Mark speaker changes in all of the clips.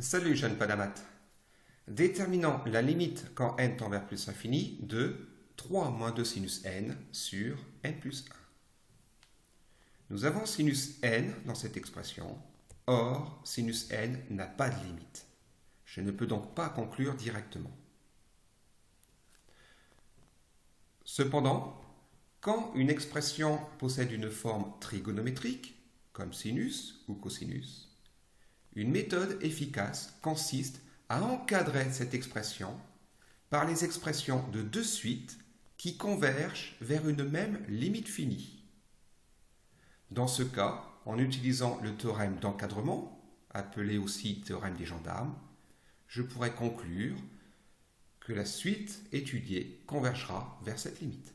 Speaker 1: Salut jeune Padamat. Déterminons la limite quand n tend vers plus l'infini de 3 moins 2 sinus n sur n plus 1. Nous avons sinus n dans cette expression. Or, sinus n n'a pas de limite. Je ne peux donc pas conclure directement. Cependant, quand une expression possède une forme trigonométrique, comme sinus ou cosinus, une méthode efficace consiste à encadrer cette expression par les expressions de deux suites qui convergent vers une même limite finie. Dans ce cas, en utilisant le théorème d'encadrement, appelé aussi théorème des gendarmes, je pourrais conclure que la suite étudiée convergera vers cette limite.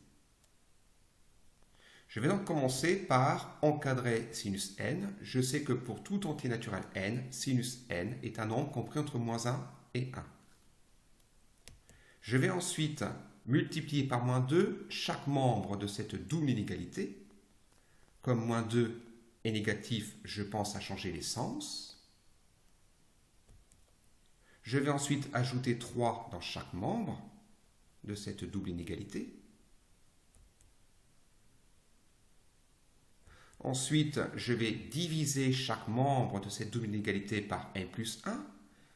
Speaker 1: Je vais donc commencer par encadrer sinus n. Je sais que pour tout entier naturel n, sinus n est un nombre compris entre moins 1 et 1. Je vais ensuite multiplier par moins 2 chaque membre de cette double inégalité. Comme moins 2 est négatif, je pense à changer les sens. Je vais ensuite ajouter 3 dans chaque membre de cette double inégalité. Ensuite, je vais diviser chaque membre de cette double inégalité par n plus 1.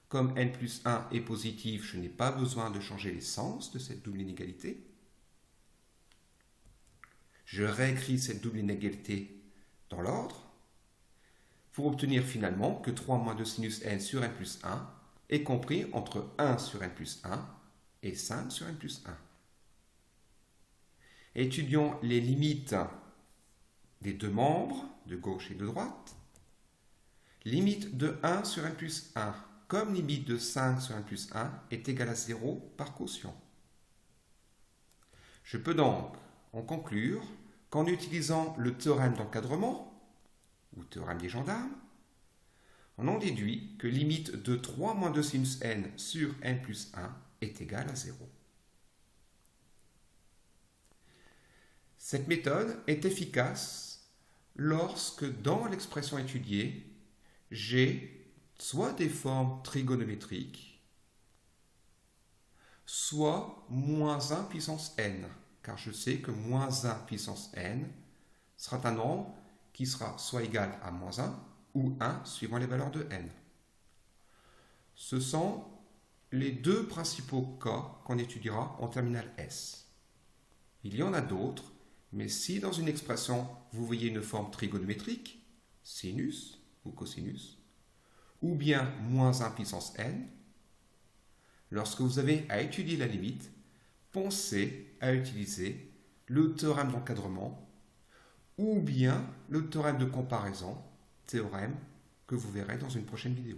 Speaker 1: Comme n plus 1 est positif, je n'ai pas besoin de changer les sens de cette double inégalité. Je réécris cette double inégalité dans l'ordre pour obtenir finalement que 3 moins 2 sinus n sur n plus 1 est compris entre 1 sur n plus 1 et 5 sur n plus 1. Étudions les limites des deux membres, de gauche et de droite. Limite de 1 sur n plus 1, comme limite de 5 sur n plus 1, est égale à 0 par quotient. Je peux donc en conclure qu'en utilisant le théorème d'encadrement, ou théorème des gendarmes, on en déduit que limite de 3 moins 2 sinus n sur n plus 1 est égale à 0. Cette méthode est efficace lorsque dans l'expression étudiée, j'ai soit des formes trigonométriques, soit moins 1 puissance n, car je sais que moins 1 puissance n sera un nombre qui sera soit égal à moins 1 ou 1 suivant les valeurs de n. Ce sont les deux principaux cas qu'on étudiera en terminale S. Il y en a d'autres, mais si dans une expression, vous voyez une forme trigonométrique, sinus ou cosinus, ou bien moins 1 puissance n, lorsque vous avez à étudier la limite, pensez à utiliser le théorème d'encadrement ou bien le théorème de comparaison, théorème que vous verrez dans une prochaine vidéo.